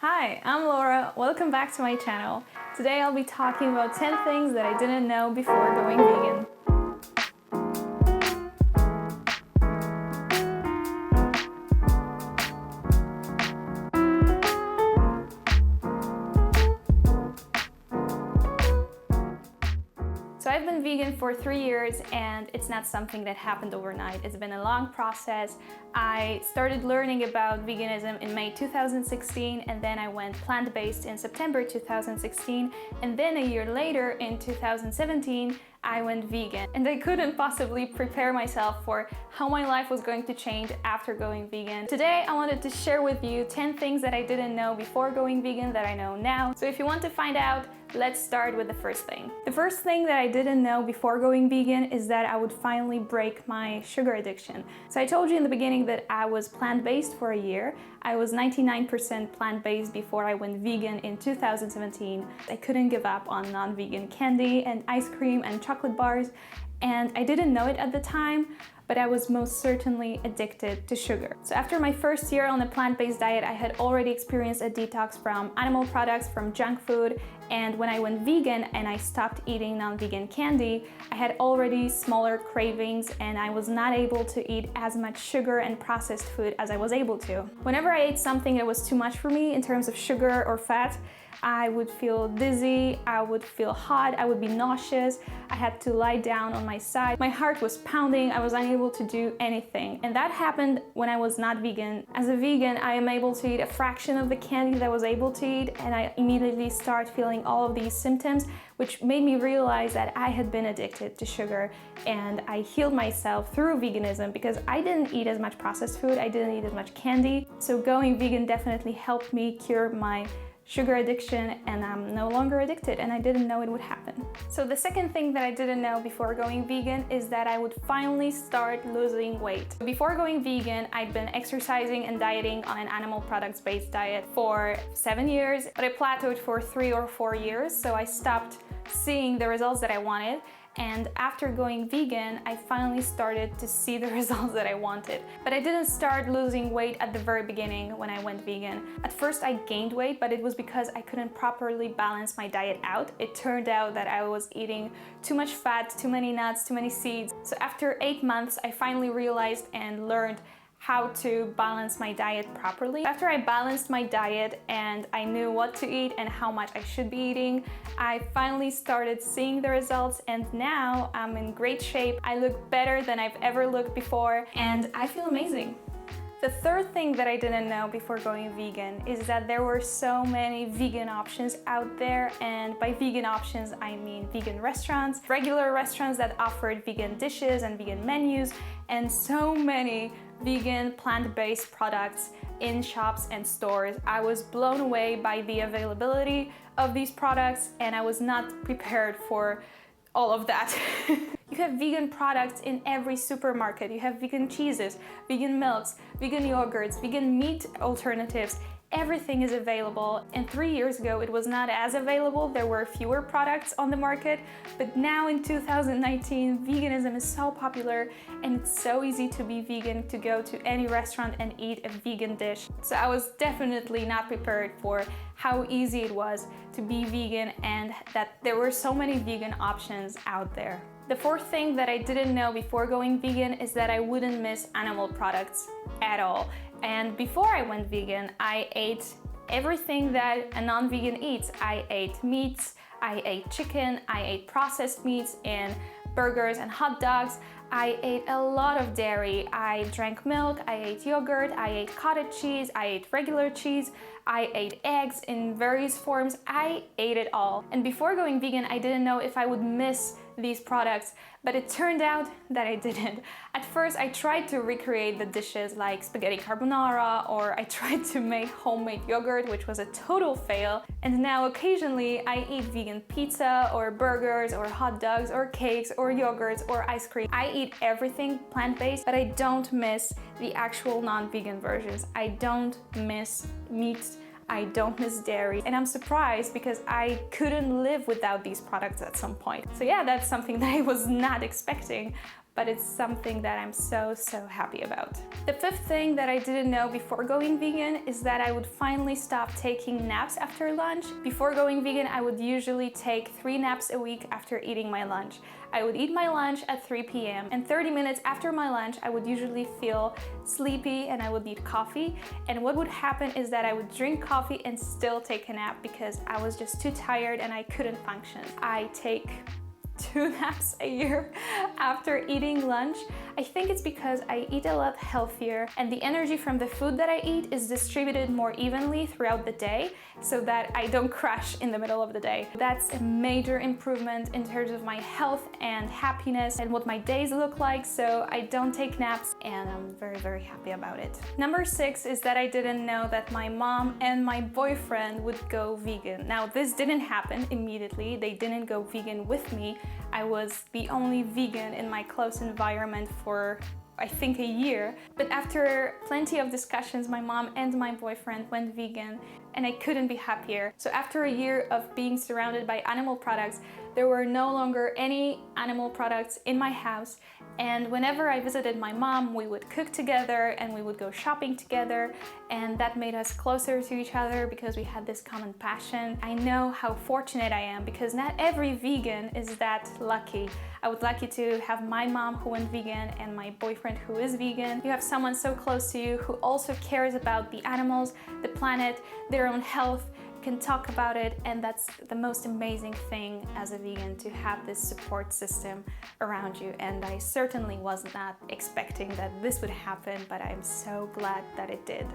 Hi, I'm Laura. Welcome back to my channel. Today I'll be talking about 10 things that I didn't know before going vegan. So I've been vegan for 3 years and it's not something that happened overnight. It's been a long process. I started learning about veganism in May 2016 and then I went plant-based in September 2016 and then a year later in 2017 I went vegan. And I couldn't possibly prepare myself for how my life was going to change after going vegan. Today I wanted to share with you 10 things that I didn't know before going vegan that I know now. So if you want to find out, let's start with the first thing. The first thing that I didn't know before going vegan is that I would finally break my sugar addiction. So I told you in the beginning that I was plant-based for a year. I was 99% plant-based before I went vegan in 2017. I couldn't give up on non-vegan candy and ice cream and chocolate bars, and I didn't know it at the time, but I was most certainly addicted to sugar. So after my first year on a plant-based diet, I had already experienced a detox from animal products, from junk food, and when I went vegan and I stopped eating non-vegan candy, I had already smaller cravings and I was not able to eat as much sugar and processed food as I was able to. Whenever I ate something that was too much for me in terms of sugar or fat, I would feel dizzy, I would feel hot, I would be nauseous, I had to lie down on my side, my heart was pounding, I was unable to do anything. And that happened when I was not vegan. As a vegan, I am able to eat a fraction of the candy that I was able to eat, and I immediately start feeling all of these symptoms, which made me realize that I had been addicted to sugar, and I healed myself through veganism because I didn't eat as much processed food, I didn't eat as much candy. So going vegan definitely helped me cure my sugar addiction, and I'm no longer addicted, and I didn't know it would happen. So the second thing that I didn't know before going vegan is that I would finally start losing weight. Before going vegan, I'd been exercising and dieting on an animal products-based diet for 7 years, but I plateaued for 3 or 4 years, so I stopped seeing the results that I wanted. And after going vegan, I finally started to see the results that I wanted. But I didn't start losing weight at the very beginning when I went vegan. At first I gained weight, but it was because I couldn't properly balance my diet out. It turned out that I was eating too much fat, too many nuts, too many seeds. So after 8 months, I finally realized and learned how to balance my diet properly. After I balanced my diet and I knew what to eat and how much I should be eating, I finally started seeing the results, and now I'm in great shape. I look better than I've ever looked before and I feel amazing. The third thing that I didn't know before going vegan is that there were so many vegan options out there, and by vegan options I mean vegan restaurants, regular restaurants that offered vegan dishes and vegan menus, and so many vegan plant-based products in shops and stores. I was blown away by the availability of these products and I was not prepared for all of that. You have vegan products in every supermarket. You have vegan cheeses, vegan milks, vegan yogurts, vegan meat alternatives. Everything is available, and 3 years ago it was not as available. There were fewer products on the market, but now in 2019 veganism is so popular and it's so easy to be vegan, to go to any restaurant and eat a vegan dish. So I was definitely not prepared for how easy it was to be vegan and that there were so many vegan options out there. The fourth thing that I didn't know before going vegan is that I wouldn't miss animal products at all. And before I went vegan, I ate everything that a non-vegan eats. I ate meats, I ate chicken, I ate processed meats in burgers and hot dogs. I ate a lot of dairy. I drank milk, I ate yogurt, I ate cottage cheese, I ate regular cheese, I ate eggs in various forms. I ate it all. And before going vegan, I didn't know if I would miss these products, but it turned out that I didn't. At first, I tried to recreate the dishes like spaghetti carbonara, or I tried to make homemade yogurt, which was a total fail. And now occasionally I eat vegan pizza or burgers or hot dogs or cakes or yogurts or ice cream. I eat everything plant-based, but I don't miss the actual non-vegan versions. I don't miss meats, I don't miss dairy, and I'm surprised because I couldn't live without these products at some point. So yeah, that's something that I was not expecting, but it's something that I'm so happy about. The fifth thing that I didn't know before going vegan is that I would finally stop taking naps after lunch. Before going vegan, I would usually take 3 naps a week after eating my lunch. I would eat my lunch at 3 p.m. and 30 minutes after my lunch, I would usually feel sleepy and I would need coffee. And what would happen is that I would drink coffee and still take a nap because I was just too tired and I couldn't function. I take 2 naps a year after eating lunch. I think it's because I eat a lot healthier and the energy from the food that I eat is distributed more evenly throughout the day so that I don't crash in the middle of the day. That's a major improvement in terms of my health and happiness and what my days look like, so I don't take naps and I'm very happy about it. Number 6 is that I didn't know that my mom and my boyfriend would go vegan. Now, this didn't happen immediately. They didn't go vegan with me. I was the only vegan in my close environment for I think a year. But after plenty of discussions, my mom and my boyfriend went vegan and I couldn't be happier. So after a year of being surrounded by animal products, there were no longer any animal products in my house. And whenever I visited my mom, we would cook together and we would go shopping together, and that made us closer to each other because we had this common passion. I know how fortunate I am because not every vegan is that lucky. I was lucky to have my mom who went vegan and my boyfriend who is vegan. You have someone so close to you who also cares about the animals, the planet, their own health, can talk about it, and that's the most amazing thing as a vegan, to have this support system around you. And I certainly was not expecting that this would happen, but I'm so glad that it did.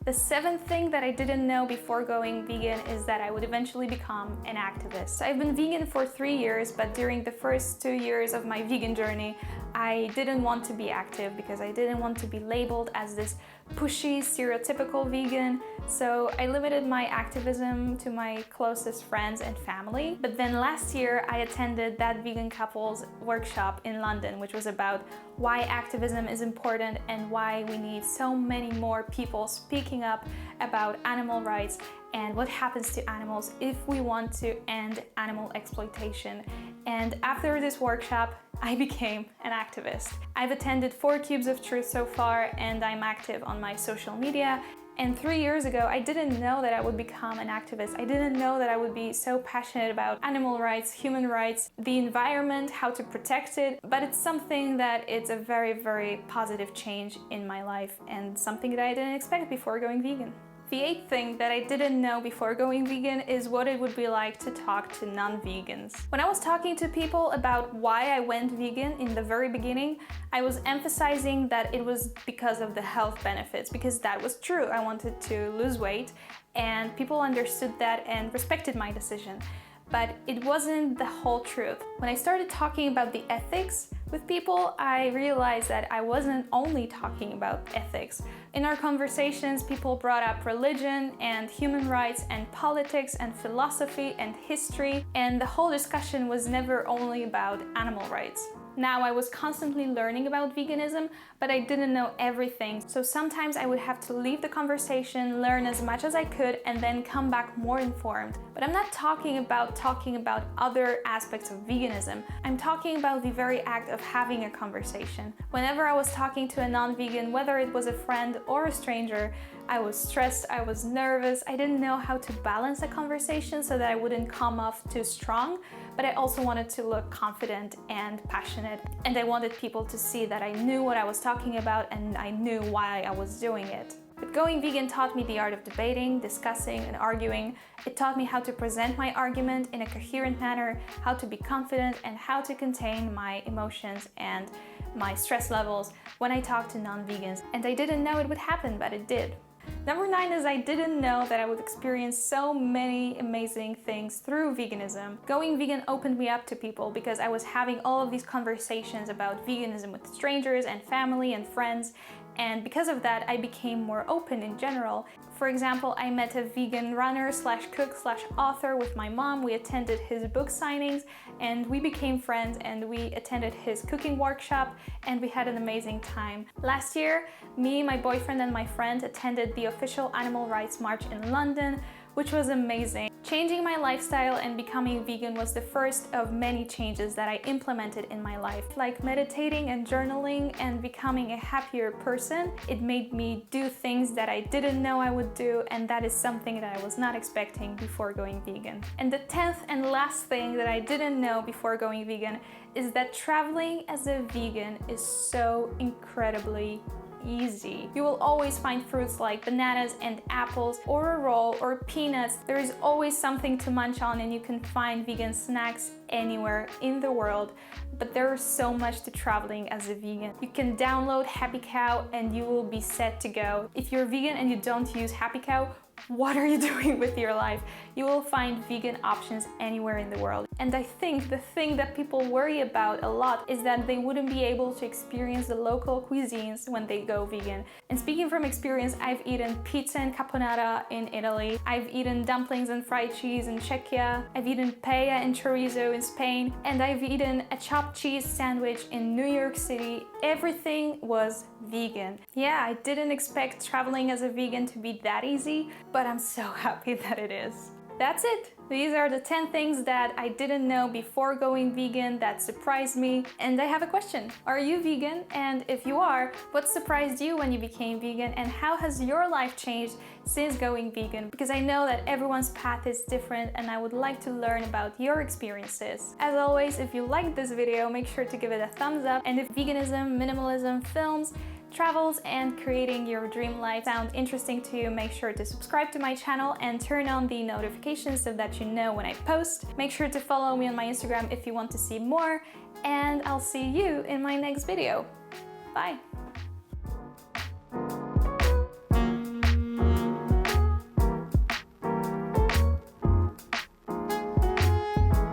The 7th thing that I didn't know before going vegan is that I would eventually become an activist. I've been vegan for 3 years, but during the first 2 years of my vegan journey, I didn't want to be active because I didn't want to be labeled as this pushy, stereotypical vegan. So I limited my activism to my closest friends and family. But then last year I attended that vegan couples workshop in London, which was about why activism is important and why we need so many more people speaking up about animal rights and what happens to animals if we want to end animal exploitation. And after this workshop, I became an activist. I've attended 4 Cubes of Truth so far, and I'm active on my social media. And 3 years ago, I didn't know that I would become an activist. I didn't know that I would be so passionate about animal rights, human rights, the environment, how to protect it. But it's something that it's a very positive change in my life and something that I didn't expect before going vegan. The 8th thing that I didn't know before going vegan is what it would be like to talk to non-vegans. When I was talking to people about why I went vegan in the very beginning, I was emphasizing that it was because of the health benefits, because that was true. I wanted to lose weight and people understood that and respected my decision. But it wasn't the whole truth. When I started talking about the ethics with people, I realized that I wasn't only talking about ethics. In our conversations, people brought up religion and human rights and politics and philosophy and history, and the whole discussion was never only about animal rights. Now, I was constantly learning about veganism, but I didn't know everything. So sometimes I would have to leave the conversation, learn as much as I could, and then come back more informed. But I'm not talking about other aspects of veganism. I'm talking about the very act of having a conversation. Whenever I was talking to a non-vegan, whether it was a friend or a stranger, I was stressed, I was nervous, I didn't know how to balance a conversation so that I wouldn't come off too strong, but I also wanted to look confident and passionate, and I wanted people to see that I knew what I was talking about and I knew why I was doing it. But going vegan taught me the art of debating, discussing, and arguing. It taught me how to present my argument in a coherent manner, how to be confident, and how to contain my emotions and my stress levels when I talk to non-vegans. And I didn't know it would happen, but it did. Number 9 is I didn't know that I would experience so many amazing things through veganism. Going vegan opened me up to people because I was having all of these conversations about veganism with strangers and family and friends, and because of that I became more open in general. For example, I met a vegan runner / cook / author with my mom. We attended his book signings and we became friends, and we attended his cooking workshop and we had an amazing time. Last year, me, my boyfriend and my friend attended the official Animal Rights March in London, which was amazing. Changing my lifestyle and becoming vegan was the first of many changes that I implemented in my life. Like meditating and journaling and becoming a happier person, it made me do things that I didn't know I would do, and that is something that I was not expecting before going vegan. And the 10th and last thing that I didn't know before going vegan is that traveling as a vegan is so incredibly easy. You will always find fruits like bananas and apples, or a roll, or peanuts. There is always something to munch on, and you can find vegan snacks anywhere in the world. But there is so much to traveling as a vegan. You can download Happy Cow and you will be set to go. If you're vegan and you don't use Happy Cow, what are you doing with your life? You will find vegan options anywhere in the world. And I think the thing that people worry about a lot is that they wouldn't be able to experience the local cuisines when they go vegan. And speaking from experience, I've eaten pizza and caponata in Italy. I've eaten dumplings and fried cheese in Czechia. I've eaten paella and chorizo in Spain. And I've eaten a chopped cheese sandwich in New York City. Everything was vegan. Yeah, I didn't expect traveling as a vegan to be that easy, but I'm so happy that it is. That's it. These are the 10 things that I didn't know before going vegan that surprised me. And I have a question. Are you vegan? And if you are, what surprised you when you became vegan? And how has your life changed since going vegan? Because I know that everyone's path is different, and I would like to learn about your experiences. As always, if you liked this video, make sure to give it a thumbs up. And if veganism, minimalism, films, travels, and creating your dream life sound interesting to you, make sure to subscribe to my channel and turn on the notifications so that you know when I post. Make sure to follow me on my Instagram if you want to see more, and I'll see you in my next video. Bye!